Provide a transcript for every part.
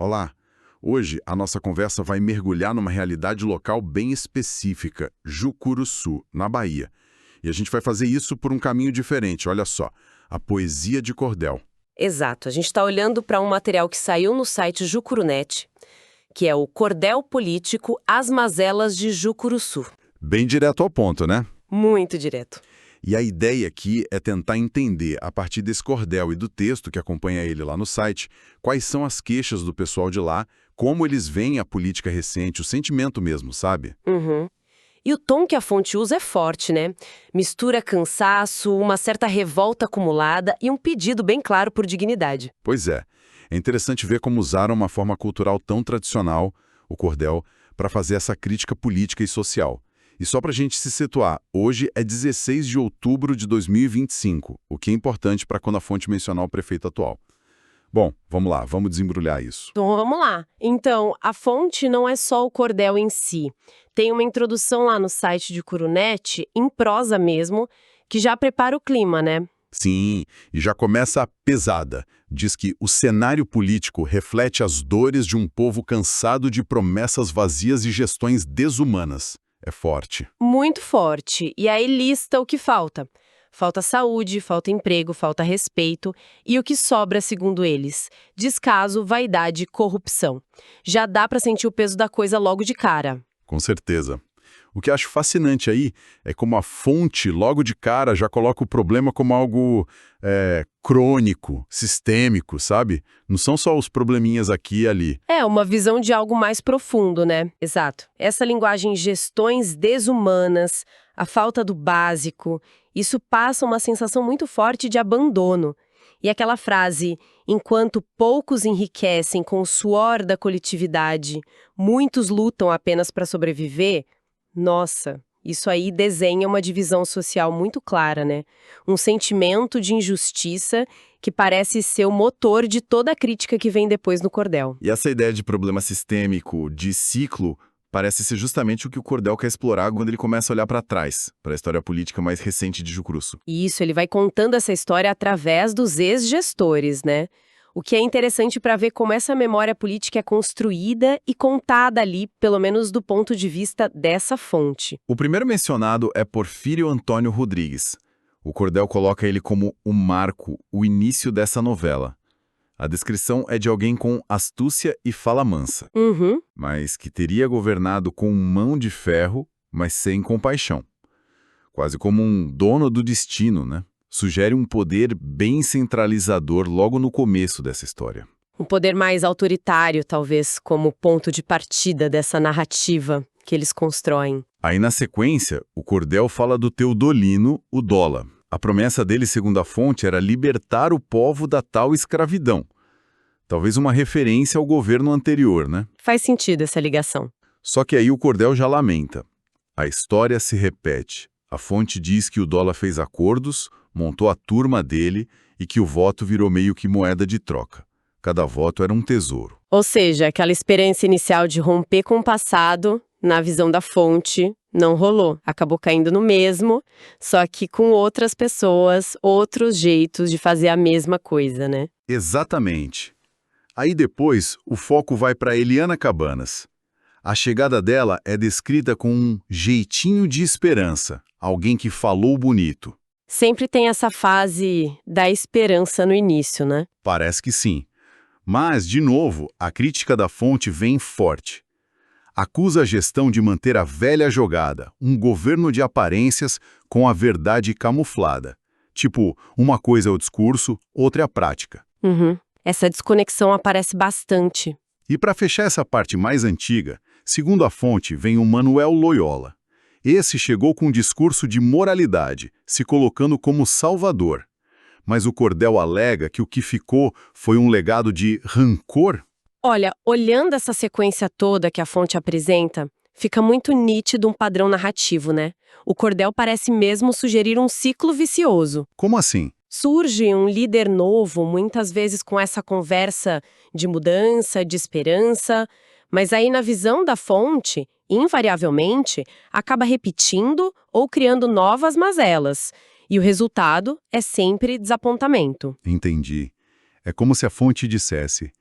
Olá! Hoje a nossa conversa vai mergulhar numa realidade local bem específica, Jucuruçu, na Bahia. E a gente vai fazer isso por um caminho diferente, olha só, a poesia de cordel. Exato, a gente está olhando para um material que saiu no site Jucurunet, que é o Cordel Político As Mazelas de Jucuruçu. Bem direto ao ponto, né? Muito direto. E a ideia aqui é tentar entender, a partir desse cordel e do texto que acompanha ele lá no site, quais são as queixas do pessoal de lá, como eles veem a política recente, o sentimento mesmo, sabe? Uhum. E o tom que a fonte usa é forte, né? Mistura cansaço, uma certa revolta acumulada e um pedido bem claro por dignidade. Pois é. É interessante ver como usaram uma forma cultural tão tradicional, o cordel, para fazer essa crítica política e social. E só para a gente se situar, hoje é 16 de outubro de 2025, o que é importante para quando a fonte mencionar o prefeito atual. Bom, vamos lá, vamos desembrulhar isso. Então, vamos lá. Então, a fonte não é só o cordel em si. Tem uma introdução lá no site de Curunet, em prosa mesmo, que já prepara o clima, né? Sim, e já começa a pesada. Diz que o cenário político reflete as dores de um povo cansado de promessas vazias e gestões desumanas. É forte. Muito forte. E aí lista o que falta. Falta saúde, falta emprego, falta respeito. E o que sobra, segundo eles? Descaso, vaidade, corrupção. Já dá pra sentir o peso da coisa logo de cara. Com certeza. O que acho fascinante aí é como a fonte, logo de cara, já coloca o problema como algo crônico, sistêmico, sabe? Não são só os probleminhas aqui e ali. É, uma visão de algo mais profundo, né? Exato. Essa linguagem gestões desumanas, a falta do básico, isso passa uma sensação muito forte de abandono. E aquela frase, enquanto poucos enriquecem com o suor da coletividade, muitos lutam apenas para sobreviver. Nossa, isso aí desenha uma divisão social muito clara, né? Um sentimento de injustiça que parece ser o motor de toda a crítica que vem depois no cordel. E essa ideia de problema sistêmico, de ciclo, parece ser justamente o que o cordel quer explorar quando ele começa a olhar para trás, para a história política mais recente de Jucuruçu. E isso, ele vai contando essa história através dos ex-gestores, né? O que é interessante para ver como essa memória política é construída e contada ali, pelo menos do ponto de vista dessa fonte. O primeiro mencionado é Porfírio Antônio Rodrigues. O cordel coloca ele como o marco, o início dessa novela. A descrição é de alguém com astúcia e fala mansa, mas que teria governado com mão de ferro, mas sem compaixão. Quase como um dono do destino, né? Sugere um poder bem centralizador logo no começo dessa história. Um poder mais autoritário, talvez, como ponto de partida dessa narrativa que eles constroem. Aí, na sequência, o cordel fala do Teodolino, o Dóla. A promessa dele, segundo a fonte, era libertar o povo da tal escravidão. Talvez uma referência ao governo anterior, né? Faz sentido essa ligação. Só que aí o cordel já lamenta. A história se repete. A fonte diz que o Dóla fez acordos, montou a turma dele e que o voto virou meio que moeda de troca. Cada voto era um tesouro. Ou seja, aquela experiência inicial de romper com o passado, na visão da fonte, não rolou. Acabou caindo no mesmo, só que com outras pessoas, outros jeitos de fazer a mesma coisa, né? Exatamente. Aí depois, o foco vai para Eliana Cabanas. A chegada dela é descrita com um jeitinho de esperança, alguém que falou bonito. Sempre tem essa fase da esperança no início, né? Parece que sim. Mas, de novo, a crítica da fonte vem forte. Acusa a gestão de manter a velha jogada, um governo de aparências com a verdade camuflada. Tipo, uma coisa é o discurso, outra é a prática. Essa desconexão aparece bastante. E para fechar essa parte mais antiga, segundo a fonte, vem o Manuel Loyola. Esse chegou com um discurso de moralidade, se colocando como salvador. Mas o cordel alega que o que ficou foi um legado de rancor. Olha, olhando essa sequência toda que a fonte apresenta, fica muito nítido um padrão narrativo, né? O cordel parece mesmo sugerir um ciclo vicioso. Como assim? Surge um líder novo, muitas vezes com essa conversa de mudança, de esperança, mas aí na visão da fonte, invariavelmente, acaba repetindo ou criando novas mazelas. E o resultado é sempre desapontamento. Entendi. É como se a fonte dissesse: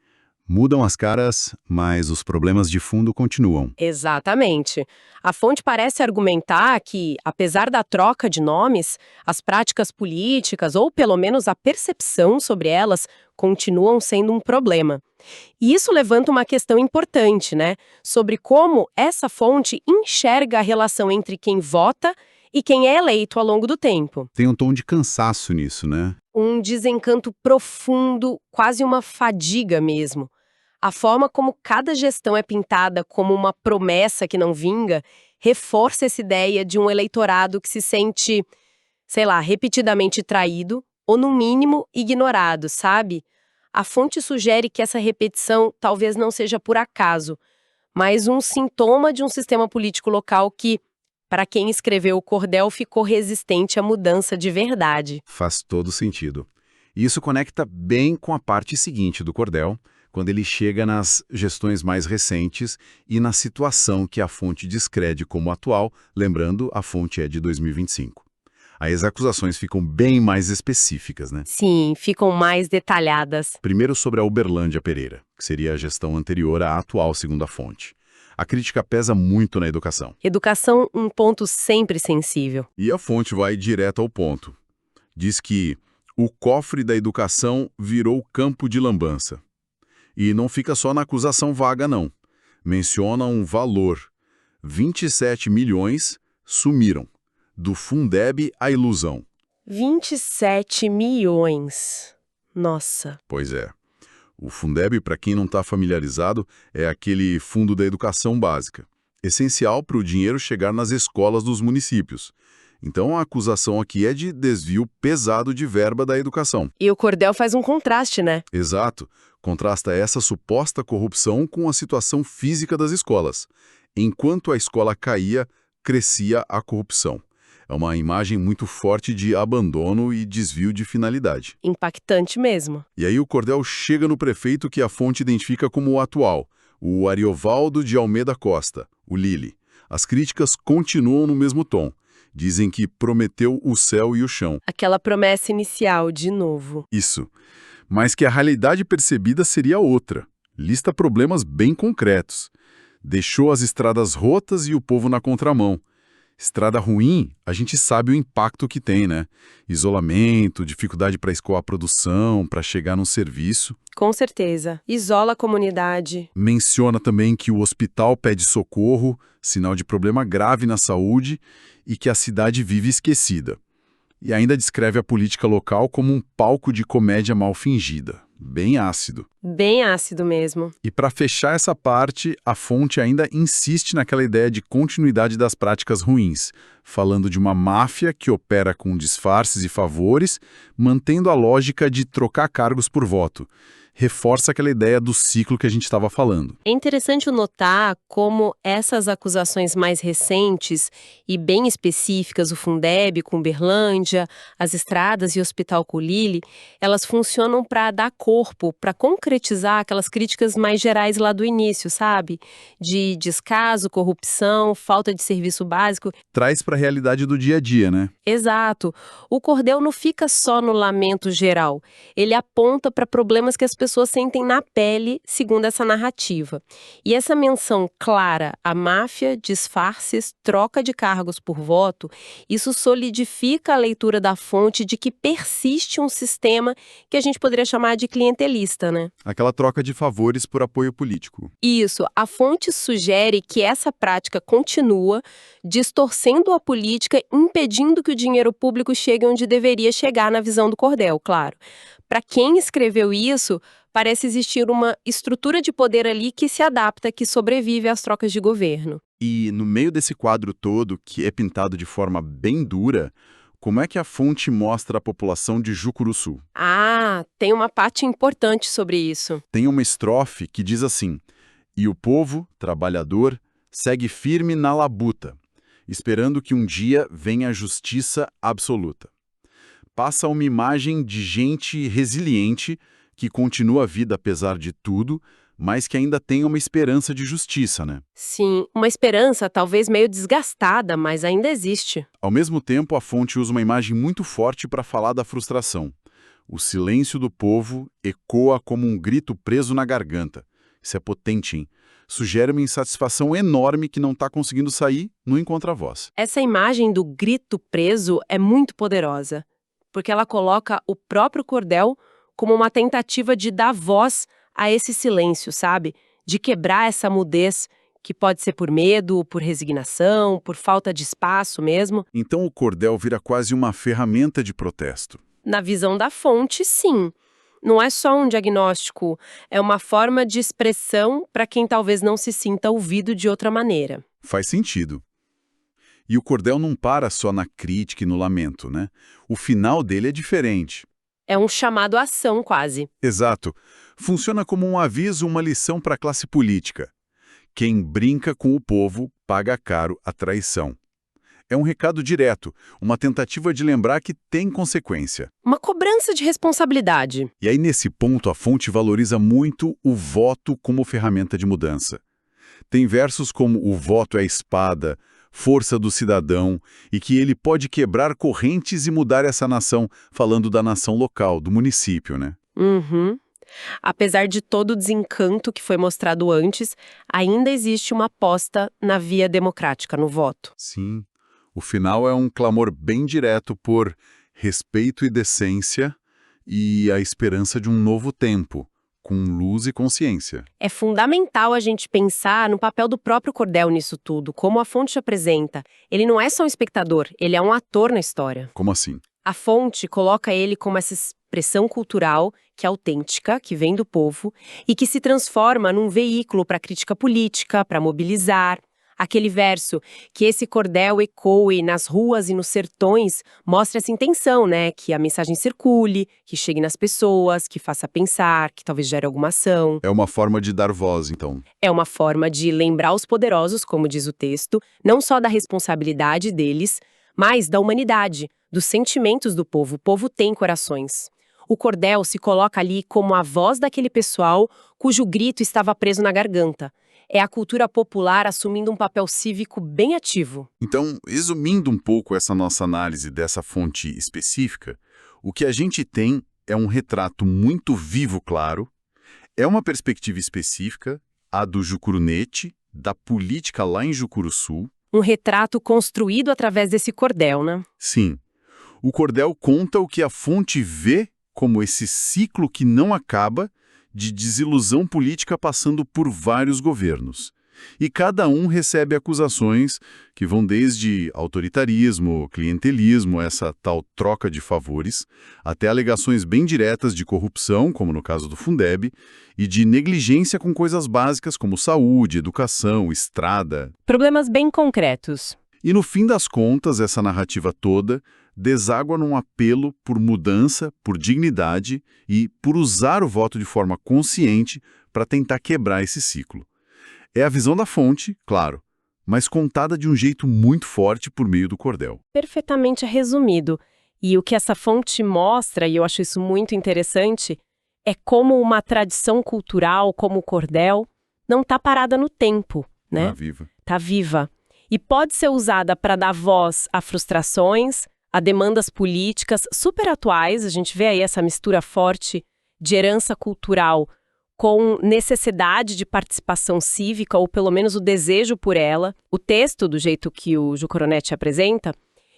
Mudam as caras, mas os problemas de fundo continuam. Exatamente. A fonte parece argumentar que, apesar da troca de nomes, as práticas políticas, ou pelo menos a percepção sobre elas, continuam sendo um problema. E isso levanta uma questão importante, né? Sobre como essa fonte enxerga a relação entre quem vota e quem é eleito ao longo do tempo. Tem um tom de cansaço nisso, né? Um desencanto profundo, quase uma fadiga mesmo. A forma como cada gestão é pintada como uma promessa que não vinga reforça essa ideia de um eleitorado que se sente, sei lá, repetidamente traído ou, no mínimo, ignorado, sabe? A fonte sugere que essa repetição talvez não seja por acaso, mas um sintoma de um sistema político local que, para quem escreveu o cordel, ficou resistente à mudança de verdade. Faz todo sentido. E isso conecta bem com a parte seguinte do cordel, quando ele chega nas gestões mais recentes e na situação que a fonte descreve como atual, lembrando, a fonte é de 2025. Aí as acusações ficam bem mais específicas, né? Sim, ficam mais detalhadas. Primeiro sobre a Uberlândia Pereira, que seria a gestão anterior à atual, segundo a fonte. A crítica pesa muito na educação. Educação, um ponto sempre sensível. E a fonte vai direto ao ponto. Diz que o cofre da educação virou campo de lambança. E não fica só na acusação vaga, não. Menciona um valor. 27 milhões sumiram. Do Fundeb à ilusão. 27 milhões. Nossa. Pois é. O Fundeb, para quem não está familiarizado, é aquele fundo da educação básica. Essencial para o dinheiro chegar nas escolas dos municípios. Então a acusação aqui é de desvio pesado de verba da educação. E o cordel faz um contraste, né? Exato. Contrasta essa suposta corrupção com a situação física das escolas. Enquanto a escola caía, crescia a corrupção. É uma imagem muito forte de abandono e desvio de finalidade. Impactante mesmo. E aí o cordel chega no prefeito que a fonte identifica como o atual, o Ariovaldo de Almeida Costa, o Lili. As críticas continuam no mesmo tom. Dizem que prometeu o céu e o chão. Aquela promessa inicial, de novo. Isso. Mas que a realidade percebida seria outra. Lista problemas bem concretos. Deixou as estradas rotas e o povo na contramão. Estrada ruim, a gente sabe o impacto que tem, né? Isolamento, dificuldade para escoar a produção, para chegar num serviço. Com certeza. Isola a comunidade. Menciona também que o hospital pede socorro, sinal de problema grave na saúde, e que a cidade vive esquecida. E ainda descreve a política local como um palco de comédia mal fingida. Bem ácido. Bem ácido mesmo. E para fechar essa parte, a fonte ainda insiste naquela ideia de continuidade das práticas ruins, falando de uma máfia que opera com disfarces e favores, mantendo a lógica de trocar cargos por voto. Reforça aquela ideia do ciclo que a gente estava falando. É interessante notar como essas acusações mais recentes e bem específicas, o Fundeb com Uberlândia, as estradas e o Hospital com Lili, elas funcionam para dar corpo, para concretizar aquelas críticas mais gerais lá do início, sabe? De descaso, corrupção, falta de serviço básico. Traz para a realidade do dia a dia, né? Exato. O cordel não fica só no lamento geral. Ele aponta para problemas que as pessoas sentem na pele, segundo essa narrativa. E essa menção clara à máfia, disfarces, troca de cargos por voto, isso solidifica a leitura da fonte de que persiste um sistema que a gente poderia chamar de clientelista, né? Aquela troca de favores por apoio político. Isso. A fonte sugere que essa prática continua, distorcendo a política, impedindo que o dinheiro público chegue onde deveria chegar na visão do cordel, claro. Para quem escreveu isso, parece existir uma estrutura de poder ali que se adapta, que sobrevive às trocas de governo. E no meio desse quadro todo, que é pintado de forma bem dura, como é que a fonte mostra a população de Jucuruçu? Ah, tem uma parte importante sobre isso. Tem uma estrofe que diz assim: "E o povo, trabalhador, segue firme na labuta, esperando que um dia venha a justiça absoluta." Passa uma imagem de gente resiliente que continua a vida apesar de tudo, mas que ainda tem uma esperança de justiça, né? Sim, uma esperança talvez meio desgastada, mas ainda existe. Ao mesmo tempo, a fonte usa uma imagem muito forte para falar da frustração. O silêncio do povo ecoa como um grito preso na garganta. Isso é potente, hein? Sugere uma insatisfação enorme que não está conseguindo sair, não encontra voz. Essa imagem do grito preso é muito poderosa, porque ela coloca o próprio cordel como uma tentativa de dar voz a esse silêncio, sabe? De quebrar essa mudez, que pode ser por medo, por resignação, por falta de espaço mesmo. Então o cordel vira quase uma ferramenta de protesto. Na visão da fonte, sim. Não é só um diagnóstico, é uma forma de expressão para quem talvez não se sinta ouvido de outra maneira. Faz sentido. E o cordel não para só na crítica e no lamento, né? O final dele é diferente. É um chamado à ação, quase. Exato. Funciona como um aviso, uma lição para a classe política. Quem brinca com o povo paga caro a traição. É um recado direto, uma tentativa de lembrar que tem consequência. Uma cobrança de responsabilidade. E aí, nesse ponto, a fonte valoriza muito o voto como ferramenta de mudança. Tem versos como o voto é a espada, força do cidadão, e que ele pode quebrar correntes e mudar essa nação, falando da nação local, do município, né? Uhum. Apesar de todo o desencanto que foi mostrado antes, ainda existe uma aposta na via democrática, no voto. Sim. O final é um clamor bem direto por respeito e decência e a esperança de um novo tempo, com luz e consciência. É fundamental a gente pensar no papel do próprio cordel nisso tudo, como a fonte apresenta. Ele não é só um espectador, ele é um ator na história. Como assim? A fonte coloca ele como essa expressão cultural que é autêntica, que vem do povo, e que se transforma num veículo para crítica política, para mobilizar. Aquele verso, que esse cordel ecoe nas ruas e nos sertões, mostra essa intenção, né? Que a mensagem circule, que chegue nas pessoas, que faça pensar, que talvez gere alguma ação. É uma forma de dar voz, então. É uma forma de lembrar os poderosos, como diz o texto, não só da responsabilidade deles, mas da humanidade, dos sentimentos do povo. O povo tem corações. O cordel se coloca ali como a voz daquele pessoal cujo grito estava preso na garganta. É a cultura popular assumindo um papel cívico bem ativo. Então, resumindo um pouco essa nossa análise dessa fonte específica, o que a gente tem é um retrato muito vivo, claro, é uma perspectiva específica, a do Jucurunete, da política lá em Jucuruçu. Um retrato construído através desse cordel, né? Sim, o cordel conta o que a fonte vê como esse ciclo que não acaba, de desilusão política passando por vários governos. E cada um recebe acusações que vão desde autoritarismo, clientelismo, essa tal troca de favores, até alegações bem diretas de corrupção, como no caso do Fundeb, e de negligência com coisas básicas como saúde, educação, estrada. Problemas bem concretos. E no fim das contas, essa narrativa toda deságua num apelo por mudança, por dignidade e por usar o voto de forma consciente para tentar quebrar esse ciclo. É a visão da fonte, claro, mas contada de um jeito muito forte por meio do cordel. Perfeitamente resumido. E o que essa fonte mostra, e eu acho isso muito interessante, é como uma tradição cultural como o cordel não está parada no tempo, né? Tá viva. Tá viva. E pode ser usada para dar voz a frustrações, a demandas políticas super atuais. A gente vê aí essa mistura forte de herança cultural com necessidade de participação cívica, ou pelo menos o desejo por ela. O texto, do jeito que o Jucurunete apresenta,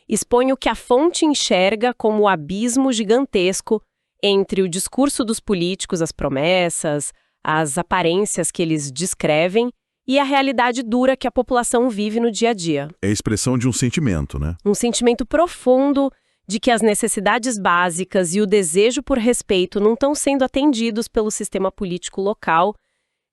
expõe o que a fonte enxerga como o abismo gigantesco entre o discurso dos políticos, as promessas, as aparências que eles descrevem, e a realidade dura que a população vive no dia a dia. É a expressão de um sentimento, né? Um sentimento profundo de que as necessidades básicas e o desejo por respeito não estão sendo atendidos pelo sistema político local,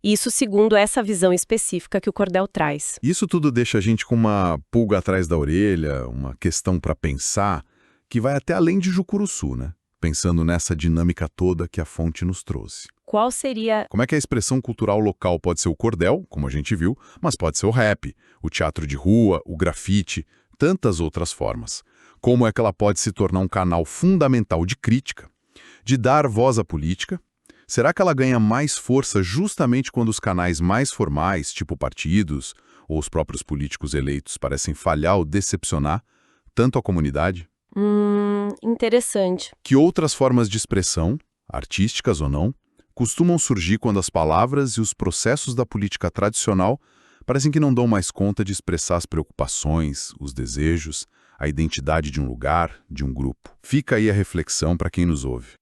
isso segundo essa visão específica que o cordel traz. Isso tudo deixa a gente com uma pulga atrás da orelha, uma questão para pensar, que vai até além de Jucuruçu, né? Pensando nessa dinâmica toda que a fonte nos trouxe. Qual seria... Como é que a expressão cultural local pode ser o cordel, como a gente viu, mas pode ser o rap, o teatro de rua, o grafite, tantas outras formas. Como é que ela pode se tornar um canal fundamental de crítica, de dar voz à política? Será que ela ganha mais força justamente quando os canais mais formais, tipo partidos, ou os próprios políticos eleitos, parecem falhar ou decepcionar tanto a comunidade? Interessante. Que outras formas de expressão, artísticas ou não, costumam surgir quando as palavras e os processos da política tradicional parecem que não dão mais conta de expressar as preocupações, os desejos, a identidade de um lugar, de um grupo. Fica aí a reflexão para quem nos ouve.